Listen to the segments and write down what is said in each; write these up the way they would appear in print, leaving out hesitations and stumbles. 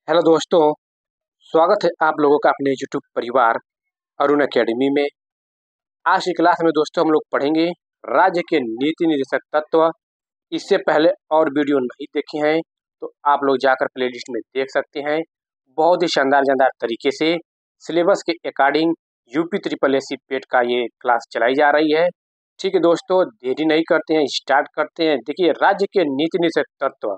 Hello दोस्तों, स्वागत है आप लोगों का अपने यूट्यूब परिवार अरुण अकेडमी में। आज की क्लास में दोस्तों हम लोग पढ़ेंगे राज्य के नीति निर्देशक तत्व। इससे पहले और वीडियो नहीं देखे हैं तो आप लोग जाकर प्लेलिस्ट में देख सकते हैं। बहुत ही शानदार तरीके से सिलेबस के अकॉर्डिंग यूपी ट्रिपल एससी पेट का ये क्लास चलाई जा रही है। ठीक है दोस्तों, देरी नहीं करते हैं, स्टार्ट करते हैं। देखिए, राज्य के नीति निर्देशक तत्व,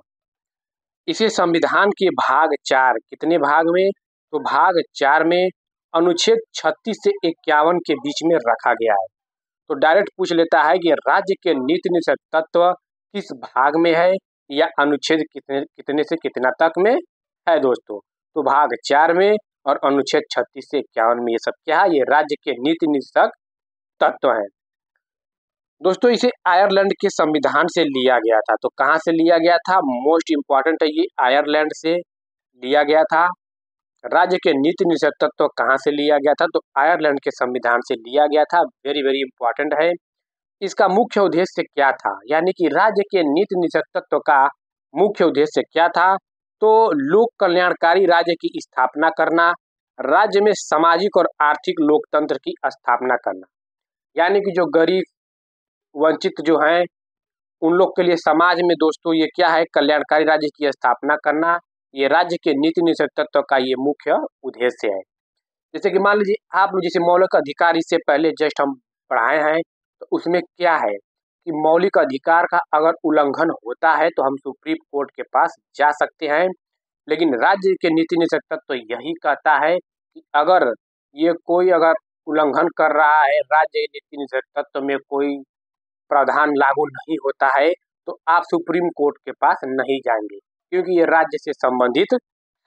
इसे संविधान के भाग 4, कितने भाग में, तो भाग 4 में अनुच्छेद 36 से 51 के बीच में रखा गया है। तो डायरेक्ट पूछ लेता है कि राज्य के नीति निर्देशक तत्व किस भाग में है या अनुच्छेद कितने से कितना तक में है दोस्तों। तो भाग 4 में और अनुच्छेद 36 से 51 में ये सब क्या है, ये राज्य के नीति निर्देशक तत्व है दोस्तों। इसे आयरलैंड के संविधान से लिया गया था। तो कहाँ से लिया गया था, मोस्ट इंपॉर्टेंट है, ये आयरलैंड से लिया गया था। राज्य के नीति निर्देशक तत्व कहाँ से लिया गया था, तो आयरलैंड के संविधान से लिया गया था। वेरी वेरी इंपॉर्टेंट है। इसका मुख्य उद्देश्य क्या था, यानी कि राज्य के नीति निर्देशक तत्व का मुख्य उद्देश्य क्या था, तो लोक कल्याणकारी राज्य की स्थापना करना, राज्य में सामाजिक और आर्थिक लोकतंत्र की स्थापना करना, यानी कि जो गरीब वंचित जो हैं उन लोग के लिए समाज में दोस्तों ये क्या है, कल्याणकारी राज्य की स्थापना करना। ये राज्य के नीति निर्देशक तत्व का ये मुख्य उद्देश्य है। जैसे कि मान लीजिए आप लोग जैसे मौलिक अधिकार इससे पहले जस्ट हम पढ़ाए हैं, तो उसमें क्या है कि मौलिक अधिकार का अगर उल्लंघन होता है तो हम सुप्रीम कोर्ट के पास जा सकते हैं। लेकिन राज्य के नीति निर्देशक तत्व यही कहता है कि अगर ये कोई अगर उल्लंघन कर रहा है, राज्य नीति निर्देशक तत्व में कोई प्रावधान लागू नहीं होता है, तो आप सुप्रीम कोर्ट के पास नहीं जाएंगे, क्योंकि ये राज्य से संबंधित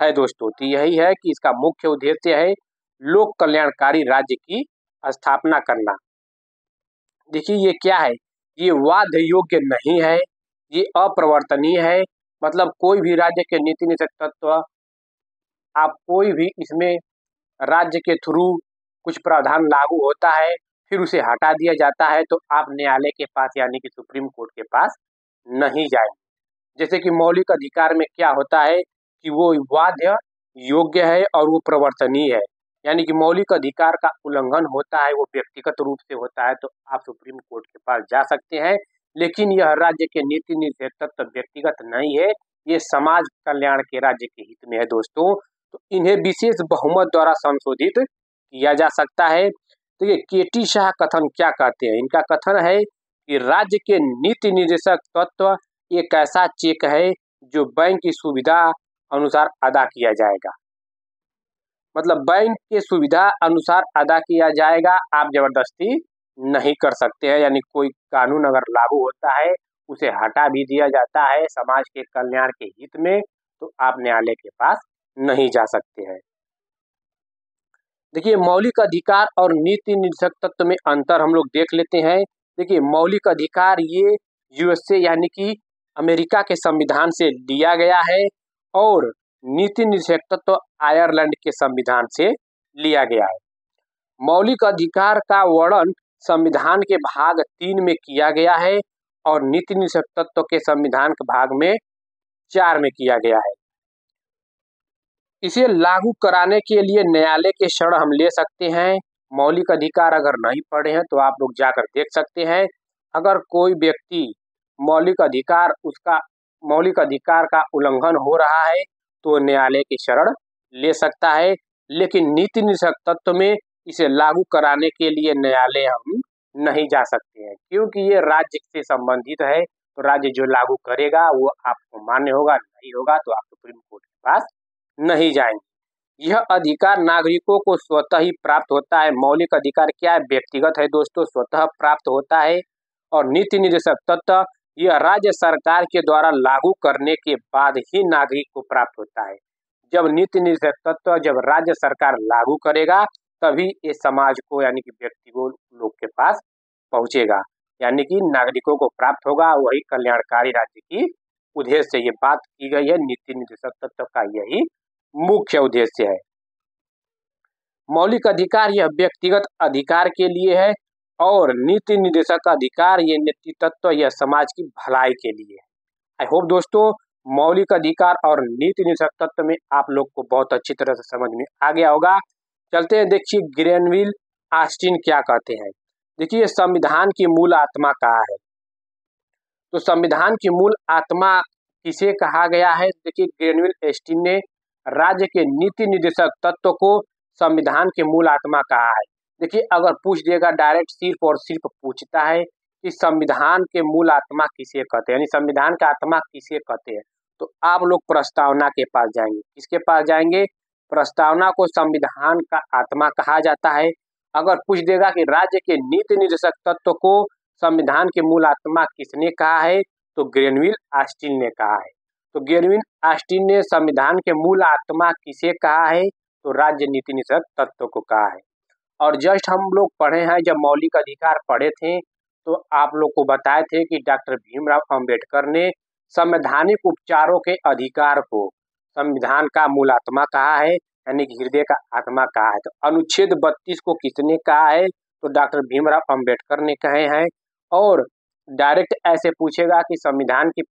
है दोस्तों। तो यही है कि इसका मुख्य उद्देश्य है लोक कल्याणकारी राज्य की स्थापना करना। देखिए ये क्या है, ये वाद योग्य नहीं है, ये अप्रवर्तनीय है। मतलब कोई भी राज्य के नीति निर्देशक तत्व, आप कोई भी इसमें राज्य के थ्रू कुछ प्रावधान लागू होता है फिर उसे हटा दिया जाता है, तो आप न्यायालय के पास यानी कि सुप्रीम कोर्ट के पास नहीं जाएंगे। जैसे कि मौलिक अधिकार में क्या होता है कि वो वाद्य योग्य है और वो प्रवर्तनीय है, यानी कि मौलिक अधिकार का उल्लंघन होता है वो व्यक्तिगत रूप से होता है, तो आप सुप्रीम कोर्ट के पास जा सकते हैं। लेकिन यह राज्य के नीति निर्देशक तत्व व्यक्तिगत नहीं है, ये समाज कल्याण के राज्य के हित में है दोस्तों। तो इन्हें विशेष बहुमत द्वारा संशोधित किया जा सकता है। तो ये केटी शाह कथन क्या कहते हैं, इनका कथन है कि राज्य के नीति निर्देशक तत्व एक ऐसा चेक है जो बैंक की सुविधा अनुसार अदा किया जाएगा। मतलब बैंक के सुविधा अनुसार अदा किया जाएगा, आप जबरदस्ती नहीं कर सकते हैं। यानी कोई कानून अगर लागू होता है उसे हटा भी दिया जाता है समाज के कल्याण के हित में, तो आप न्यायालय के पास नहीं जा सकते हैं। देखिए मौलिक अधिकार और नीति निर्देशक तत्व में अंतर हम लोग देख लेते हैं। देखिए मौलिक अधिकार ये यूएसए यानी कि अमेरिका के संविधान से लिया गया है और नीति निर्देशक तत्व आयरलैंड के संविधान से लिया गया है। मौलिक अधिकार का वर्णन संविधान के भाग 3 में किया गया है और नीति निर्देशक तत्व के संविधान के भाग में 4 में किया गया है। इसे लागू कराने के लिए न्यायालय के शरण हम ले सकते हैं। मौलिक अधिकार अगर नहीं पढ़े हैं तो आप लोग जाकर देख सकते हैं। अगर कोई व्यक्ति मौलिक अधिकार का उल्लंघन हो रहा है तो न्यायालय की शरण ले सकता है। लेकिन नीति निर्देशक तत्व में इसे लागू कराने के लिए न्यायालय हम नहीं जा सकते हैं, क्योंकि ये राज्य से संबंधित है। तो राज्य जो लागू करेगा वो आपको मान्य होगा, नहीं होगा तो आप सुप्रीम कोर्ट के पास नहीं जाएंगे। यह अधिकार नागरिकों को स्वतः ही प्राप्त होता है। मौलिक अधिकार क्या है, व्यक्तिगत है दोस्तों, स्वतः प्राप्त होता है। और नीति निर्देशक तत्व यह राज्य सरकार के द्वारा लागू करने के बाद ही नागरिक को प्राप्त होता है। जब नीति निर्देशक तत्व जब राज्य सरकार लागू करेगा तभी ये समाज को यानी कि व्यक्ति को लोग के पास पहुंचेगा, यानी कि नागरिकों को प्राप्त होगा। वही कल्याणकारी राज्य की उद्देश्य से ये बात की गई है। नीति निर्देशक तत्व का यही मुख्य उद्देश्य है। मौलिक अधिकार यह व्यक्तिगत अधिकार के लिए है और नीति निर्देशक अधिकार ये नीति तत्व यह समाज की भलाई के लिए है। आई होप दोस्तों मौलिक अधिकार और नीति निषेध तत्व में आप लोग को बहुत अच्छी तरह से समझ में आ गया होगा। चलते हैं, देखिए ग्रेनविल ऑस्टिन क्या कहते हैं। देखिए संविधान की मूल आत्मा कहा है, तो संविधान की मूल आत्मा किसे कहा गया है। देखिए ग्रेनविल ऑस्टिन ने राज्य के नीति निर्देशक तत्व को संविधान के मूल आत्मा कहा है। देखिए अगर पूछ देगा डायरेक्ट सिर्फ और सिर्फ पूछता है कि संविधान के मूल आत्मा किसे कहते हैं, यानी संविधान का आत्मा किसे कहते हैं, तो आप लोग प्रस्तावना के पास जाएंगे। किसके पास जाएंगे? प्रस्तावना को संविधान का आत्मा कहा जाता है। अगर पूछ देगा कि राज्य के नीति निर्देशक तत्व को संविधान के मूल आत्मा किसने कहा है, तो ग्रेनविल ऑस्टिन ने कहा है। तो ग्रेनविल ऑस्टिन ने संविधान के मूल आत्मा किसे कहा है, तो राज्य नीति निर्देशक तत्व को कहा है। और जस्ट हम लोग पढ़े हैं, जब मौलिक अधिकार पढ़े थे तो आप लोग को बताए थे कि डॉक्टर भीमराव अंबेडकर ने संवैधानिक उपचारों के अधिकार को संविधान का मूल आत्मा कहा है, यानी कि हृदय का आत्मा कहा है। तो अनुच्छेद 32 को किसने कहा है, तो डॉक्टर भीमराव अंबेडकर ने कहे हैं। और डायरेक्ट ऐसे पूछेगा कि संविधान की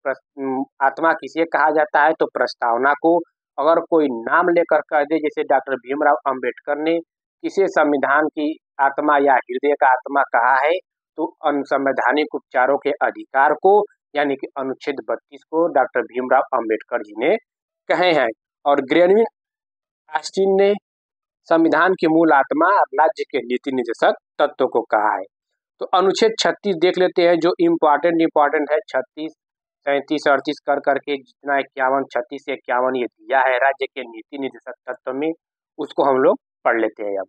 आत्मा किसे कहा जाता है, तो प्रस्तावना को अगर कोई नाम लेकर कह दे, जैसे डॉक्टर भीमराव अंबेडकर ने किसे संविधान की आत्मा या हृदय का आत्मा कहा है, तो संवैधानिक उपचारों के अधिकार को यानी कि अनुच्छेद 32 को डॉक्टर भीमराव अंबेडकर जी ने कहे हैं। और ग्रेनविल ऑस्टिन ने संविधान की मूल आत्मा राज्य के नीति निर्देशक तत्व को कहा है। तो अनुच्छेद 36 देख लेते हैं, जो इम्पोर्टेंट है। 36, 37, 38 कर करके जितना 51, 36 से 51 ये दिया है राज्य के नीति निर्देशक तत्व में, उसको हम लोग पढ़ लेते हैं। अब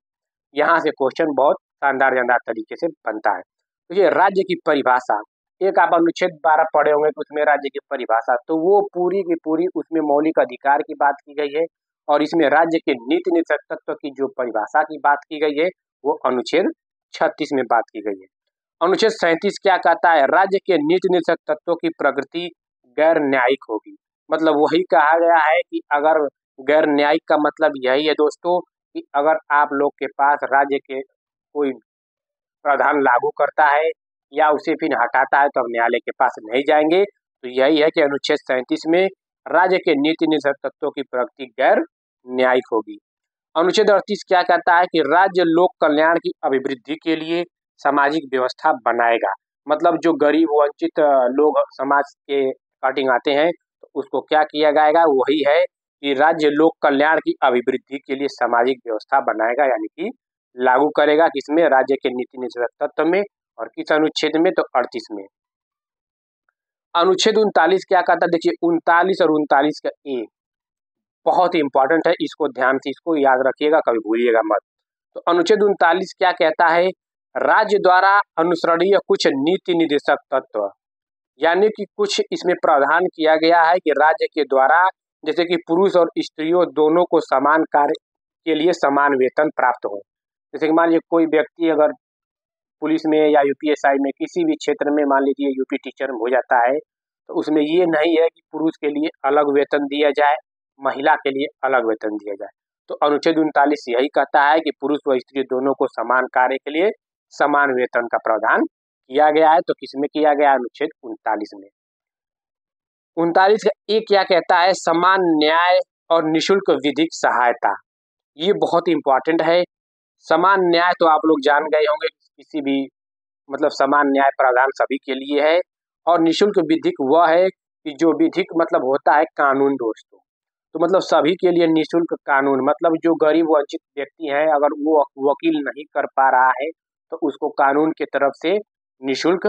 यहाँ से क्वेश्चन बहुत शानदार तरीके से बनता है। तो ये राज्य की परिभाषा, एक आप अनुच्छेद 12 पढ़े होंगे तो उसमें राज्य की परिभाषा, तो वो पूरी की पूरी उसमें मौलिक अधिकार की बात की गई है, और इसमें राज्य के नीति निर्देशक तत्व की जो परिभाषा की बात की गई है वो अनुच्छेद 36 में बात की गई है। अनुच्छेद 37 क्या कहता है, राज्य के नीति निर्देशक तत्वों की प्रगति गैर न्यायिक होगी। मतलब वही कहा गया है कि अगर गैर न्यायिक का मतलब यही है दोस्तों कि अगर आप लोग के पास राज्य के कोई प्रावधान लागू करता है या उसे फिर हटाता है तो हम न्यायालय के पास नहीं जाएंगे। तो यही है कि अनुच्छेद 37 में राज्य के नीति निर्देशक तत्वों की प्रगति गैर न्यायिक होगी। अनुच्छेद 38 क्या कहता है कि राज्य लोक कल्याण की अभिवृद्धि के लिए सामाजिक व्यवस्था बनाएगा। मतलब जो गरीब वंचित लोग समाज के कटिंग आते हैं तो उसको क्या किया जाएगा, वही है कि राज्य लोक कल्याण की अभिवृद्धि के लिए सामाजिक व्यवस्था बनाएगा, यानी कि लागू करेगा। किसमें? राज्य के नीति निर्देशक तत्व में। और किस अनुच्छेद में? तो 38 में। अनुच्छेद 39 क्या कहता है, देखिए 39 और 39 का ए बहुत ही इंपॉर्टेंट है, इसको ध्यान से इसको याद रखिएगा, कभी भूलिएगा मत। तो अनुच्छेद 39 क्या कहता है, राज्य द्वारा अनुसरणीय कुछ नीति निर्देशक तत्व, यानी कि कुछ इसमें प्रावधान किया गया है कि राज्य के द्वारा जैसे कि पुरुष और स्त्रियों दोनों को समान कार्य के लिए समान वेतन प्राप्त हो। जैसे कि मान लीजिए कोई व्यक्ति अगर पुलिस में या यूपीएसआई में किसी भी क्षेत्र में मान लीजिए यूपी टीचर हो जाता है, तो उसमें ये नहीं है कि पुरुष के लिए अलग वेतन दिया जाए, महिला के लिए अलग वेतन दिया जाए। तो अनुच्छेद 39 यही कहता है कि पुरुष व स्त्री दोनों को समान कार्य के लिए समान वेतन का प्रावधान किया गया है। तो किसमें किया गया? अनुच्छेद 39 में। 39 का एक क्या कहता है, समान न्याय और निःशुल्क विधिक सहायता। ये बहुत इंपॉर्टेंट है। समान न्याय तो आप लोग जान गए होंगे, किसी भी मतलब समान न्याय प्रावधान सभी के लिए है। और निःशुल्क विधिक वह है कि जो विधिक मतलब होता है कानून दोस्तों, तो मतलब सभी के लिए निःशुल्क कानून, मतलब जो गरीब वंचित व्यक्ति है अगर वो वकील नहीं कर पा रहा है तो उसको कानून की तरफ से निःशुल्क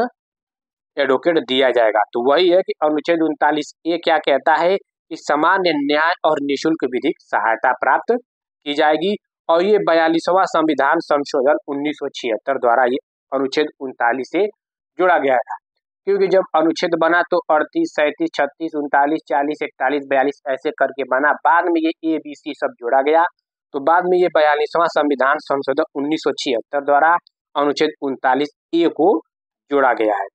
एडवोकेट दिया जाएगा। तो वही है कि अनुच्छेद 39 ये क्या कहता है कि सामान्य न्याय और निःशुल्क विधिक सहायता प्राप्त की जाएगी। और ये 42वां संविधान संशोधन 1976 द्वारा ये अनुच्छेद 39 से जोड़ा गया था। क्योंकि जब अनुच्छेद बना तो 38, 37, 36, 39, 40, 41, 42 ऐसे करके बना, बाद में ये ABC सब जोड़ा गया। तो बाद में ये 42वां संविधान संशोधन 1976 द्वारा अनुच्छेद 39A को जोड़ा गया है।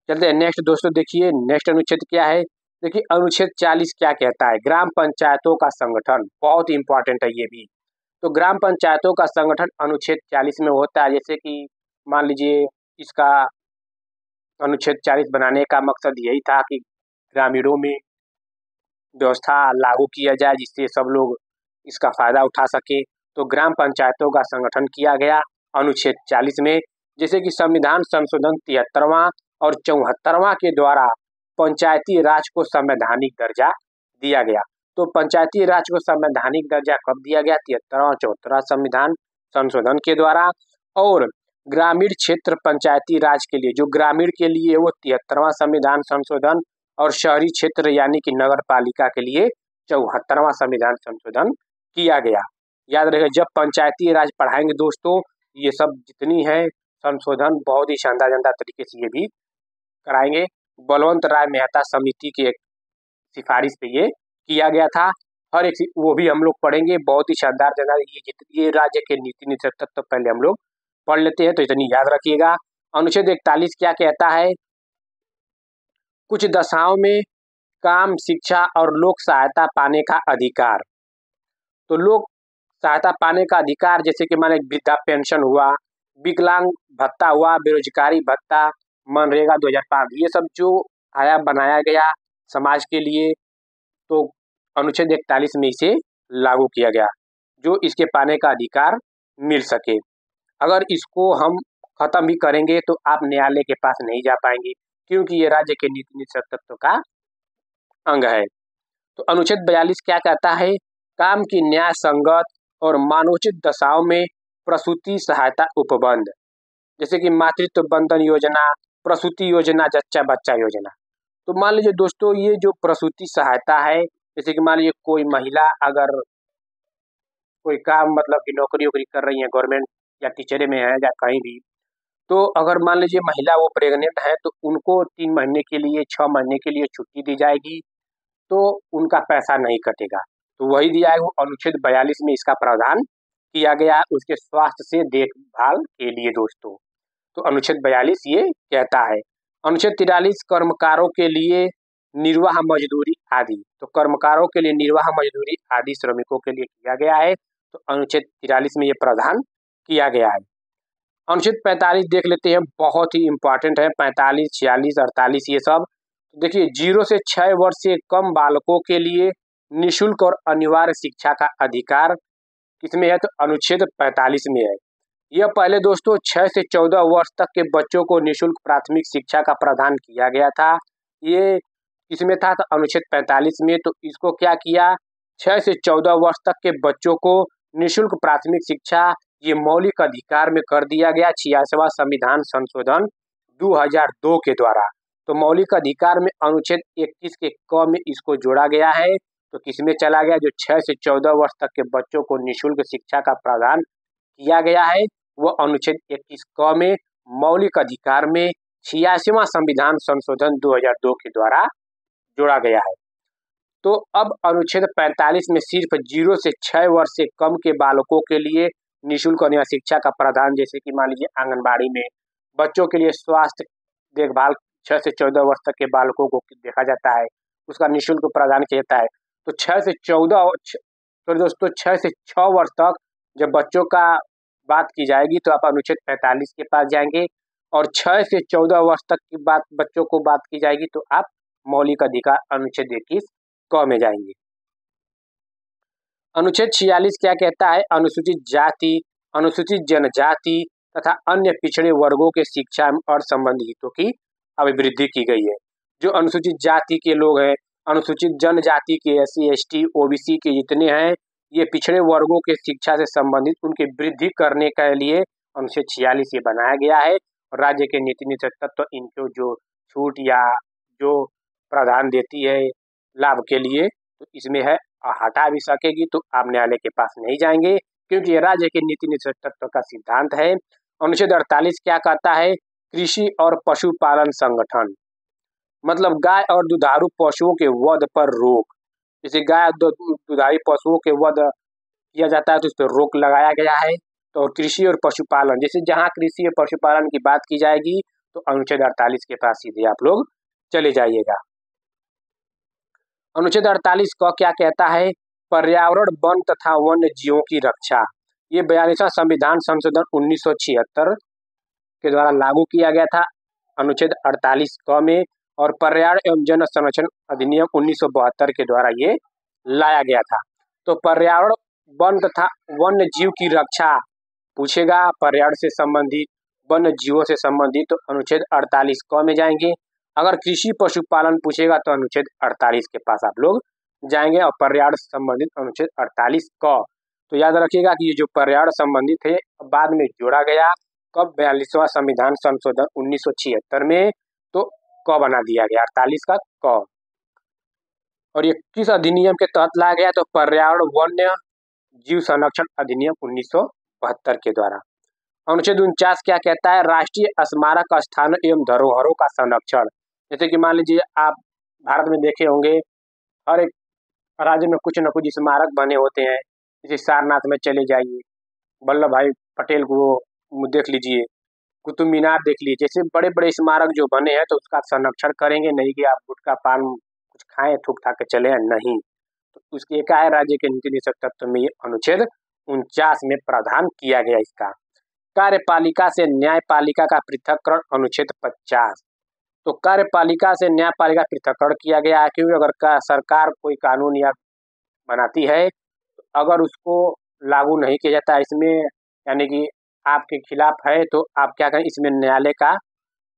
चलते हैं नेक्स्ट दोस्तों, देखिए नेक्स्ट अनुच्छेद क्या है। देखिए अनुच्छेद 40 क्या कहता है, ग्राम पंचायतों का संगठन, बहुत इंपॉर्टेंट है ये भी। तो ग्राम पंचायतों का संगठन अनुच्छेद 40 में होता है। जैसे कि मान लीजिए इसका अनुच्छेद 40 बनाने का मकसद यही था कि ग्रामीणों में व्यवस्था लागू किया जाए जिससे सब लोग इसका फायदा उठा सके। तो ग्राम पंचायतों का संगठन किया गया अनुच्छेद 40 में, जैसे कि संविधान संशोधन 73वां और 74वां के द्वारा पंचायती राज को संवैधानिक दर्जा दिया गया। तो पंचायती राज को संवैधानिक दर्जा कब दिया गया? 73वां और 74वां संविधान संशोधन के द्वारा। और ग्रामीण क्षेत्र पंचायती राज के लिए, जो ग्रामीण के लिए वो 73वां संविधान संशोधन, और शहरी क्षेत्र यानी कि नगर पालिका के लिए 74वां संविधान संशोधन किया गया। याद रखिए, जब पंचायती राज पढ़ाएंगे दोस्तों, ये सब जितनी है संशोधन बहुत ही शानदार तरीके से ये भी कराएंगे। बलवंत राय मेहता समिति की एक सिफारिश पे ये किया गया था। हर एक वो भी हम लोग पढ़ेंगे, बहुत ही शानदार। ये राज्य के नीति निषेध तत्व पहले हम लोग पढ़ लेते हैं, तो इतनी याद रखिएगा। अनुच्छेद 41 क्या कहता है? कुछ दशाओं में काम, शिक्षा और लोक सहायता पाने का अधिकार। तो लोक सहायता पाने का अधिकार जैसे कि माने वृद्धा पेंशन हुआ, विकलांग भत्ता हुआ, बेरोजगारी भत्ता, मनरेगा 2005, ये सब जो आया बनाया गया समाज के लिए, तो अनुच्छेद 41 में इसे लागू किया गया, जो इसके पाने का अधिकार मिल सके। अगर इसको हम खत्म भी करेंगे तो आप न्यायालय के पास नहीं जा पाएंगे, क्योंकि ये राज्य के नीति निषेध तत्व का अंग है। तो अनुच्छेद 42 क्या कहता है? काम की न्याय संगत और मानवोचित दशाओं में प्रसूति सहायता उपबंध, जैसे कि मातृत्व बंधन योजना, प्रसूति योजना, जच्चा बच्चा योजना। तो मान लीजिए दोस्तों, ये जो प्रसूति सहायता है, जैसे कि मान लीजिए कोई महिला अगर कोई काम मतलब कि नौकरी वोकरी कर रही है, गवर्नमेंट या टीचरे में है या कहीं भी, तो अगर मान लीजिए महिला वो प्रेग्नेंट है तो उनको 3 महीने के लिए, 6 महीने के लिए छुट्टी दी जाएगी, तो उनका पैसा नहीं कटेगा। तो वही दिया है, वो अनुच्छेद 42 में इसका प्रावधान किया गया उसके स्वास्थ्य से देखभाल के लिए दोस्तों। तो अनुच्छेद 42 ये कहता है। अनुच्छेद 43 कर्मकारों के लिए निर्वाह मजदूरी आदि, तो कर्मकारों के लिए निर्वाह मजदूरी आदि श्रमिकों के लिए किया गया है। तो अनुच्छेद 43 में ये प्रावधान किया गया है। अनुच्छेद 45 देख लेते हैं, बहुत ही इंपॉर्टेंट है। 45, 46, 48 ये सब देखिए, 0 से 6 वर्ष से कम बालकों के लिए निःशुल्क और अनिवार्य शिक्षा का अधिकार किसमें है? तो अनुच्छेद 45 में है। यह पहले दोस्तों 6 से 14 वर्ष तक के बच्चों को निःशुल्क प्राथमिक शिक्षा का प्रावधान किया गया था। ये किसमें था? तो अनुच्छेद 45 में। तो इसको क्या किया? 6 से 14 वर्ष तक के बच्चों को निःशुल्क प्राथमिक शिक्षा ये मौलिक अधिकार में कर दिया गया 86वां संविधान संशोधन 2002 के द्वारा। तो मौलिक अधिकार में अनुच्छेद 21 के क में इसको जोड़ा गया है। तो किसमें चला गया? जो 6 से 14 वर्ष तक के बच्चों को निःशुल्क शिक्षा का प्रावधान किया गया है, वो अनुच्छेद 21 क में मौलिक अधिकार में 86वां संविधान संशोधन 2002 के द्वारा जोड़ा गया है। तो अब अनुच्छेद 45 में सिर्फ 0 से 6 वर्ष से कम के बालकों के लिए निःशुल्क अनिवार्य शिक्षा का प्रावधान, जैसे कि मान लीजिए आंगनबाड़ी में बच्चों के लिए स्वास्थ्य देखभाल 6 से 14 वर्ष तक के बालकों को देखा जाता है, उसका निःशुल्क प्रावधान किया जाता है। तो 6 से 14 तो दोस्तों 6 से 6 वर्ष तक जब बच्चों का बात की जाएगी तो आप अनुच्छेद 45 के पास जाएंगे, और 6 से 14 वर्ष तक की बात बच्चों को बात की जाएगी तो आप मौलिक अधिकार अनुच्छेद 21 क में जाएंगे। अनुच्छेद 46 क्या कहता है? अनुसूचित जाति, अनुसूचित जनजाति तथा अन्य पिछड़े वर्गों के शिक्षा और संबंधी हितों की अभिवृद्धि की गई है। जो अनुसूचित जाति के लोग हैं, अनुसूचित जनजाति के, SC, ST, OBC के जितने हैं, ये पिछड़े वर्गों के शिक्षा से संबंधित उनकी वृद्धि करने के लिए अनुच्छेद 46 ये बनाया गया है। और राज्य के नीति निषेध तत्व इनको जो छूट या जो प्रावधान देती है लाभ के लिए, तो इसमें है हटा भी सकेगी तो आप न्यायालय के पास नहीं जाएंगे, क्योंकि ये राज्य के नीति निषेध तत्व का सिद्धांत है। अनुच्छेद 48 क्या कहता है? कृषि और पशुपालन संगठन, मतलब गाय और दुधारू पशुओं के वध पर रोक। जैसे गाय दुधारू पशुओं के वध किया जाता है तो उस पर रोक लगाया गया है। तो कृषि और पशुपालन, जैसे जहाँ कृषि और पशुपालन की बात की जाएगी तो अनुच्छेद 48 के पास सीधे आप लोग चले जाइएगा। अनुच्छेद 48 क क्या कहता है? पर्यावरण, वन तथा वन्य जीवों की रक्षा। ये 42वां संविधान संशोधन 1976 के द्वारा लागू किया गया था अनुच्छेद 48 क में। और पर्यावरण एवं जन संरक्षण अधिनियम 1972 के द्वारा ये लाया गया था। तो पर्यावरण, वन तथा वन्य जीव की रक्षा पूछेगा, पर्यावरण से संबंधित, वन्य जीवों से संबंधित, तो अनुच्छेद 48 क में जाएंगे। अगर कृषि पशुपालन पूछेगा तो अनुच्छेद 48 के पास आप लोग जाएंगे और पर्यावरण से संबंधित अनुच्छेद 48 क। तो याद रखिएगा कि ये जो पर्यावरण संबंधित है बाद में जोड़ा गया कब, 42वां संविधान संशोधन 1976 में, तो क बना दिया गया, 48 का क। और ये किस अधिनियम के तहत लाया गया, तो पर्यावरण वन्य जीव संरक्षण अधिनियम 1972 के द्वारा। अनुच्छेद 49 क्या कहता है, राष्ट्रीय स्मारक स्थानों एवं धरोहरों का संरक्षण। जैसे कि मान लीजिए आप भारत में देखे होंगे, हर एक राज्य में कुछ न कुछ स्मारक बने होते हैं। जैसे सारनाथ में चले जाइए, वल्लभ भाई पटेल को देख लीजिए, कुतुब मीनार देख लीजिए, जैसे बड़े बड़े स्मारक जो बने हैं तो उसका संरक्षण करेंगे, नहीं कि आप गुटखा पान कुछ खाएं थूक था के चले हैं, नहीं। तो उसके क्या है, राज्य के नीति निदेशक तत्व में ये अनुच्छेद 49 में प्रावधान किया गया इसका। कार्यपालिका से न्यायपालिका का पृथककरण, अनुच्छेद 50। तो कार्यपालिका से न्यायपालिका पृथककरण किया गया है, क्योंकि अगर सरकार कोई कानून या बनाती है, तो अगर उसको लागू नहीं किया जाता इसमें, यानी कि आपके खिलाफ है, तो आप क्या करें, इसमें न्यायालय का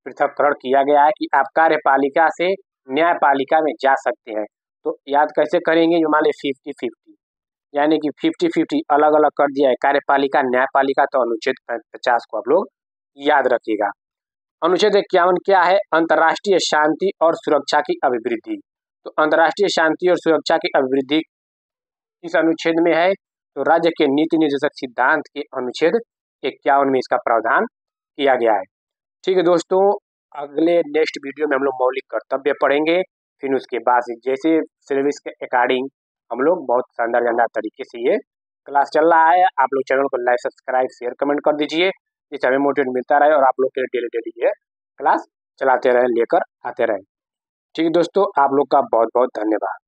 पृथककरण किया गया है कि आप कार्यपालिका से न्यायपालिका में जा सकते हैं। तो याद कैसे करेंगे, मान लीजिए 50-50, यानी कि 50-50 अलग अलग कर दिया है कार्यपालिका न्यायपालिका, तो अनुच्छेद 50 को आप लोग याद रखिएगा। अनुच्छेद 51 क्या है, अंतर्राष्ट्रीय शांति और सुरक्षा की अभिवृद्धि। तो अंतर्राष्ट्रीय शांति और सुरक्षा की अभिवृद्धि इस अनुच्छेद में है, तो राज्य के नीति निर्देशक सिद्धांत के अनुच्छेद 51 में इसका प्रावधान किया गया है। ठीक है दोस्तों, अगले नेक्स्ट वीडियो में हम लोग मौलिक कर्तव्य पढ़ेंगे, फिर उसके बाद जैसे सिलेबस के अकॉर्डिंग हम लोग बहुत शानदार तरीके से ये क्लास चल रहा है। आप लोग चैनल को लाइक, सब्सक्राइब, शेयर, कमेंट कर दीजिए, जिससे हमें मोटिवेट मिलता रहे और आप लोग के लिए डेली ये क्लास चलाते रहें, लेकर आते रहें। ठीक है दोस्तों, आप लोग का बहुत बहुत धन्यवाद।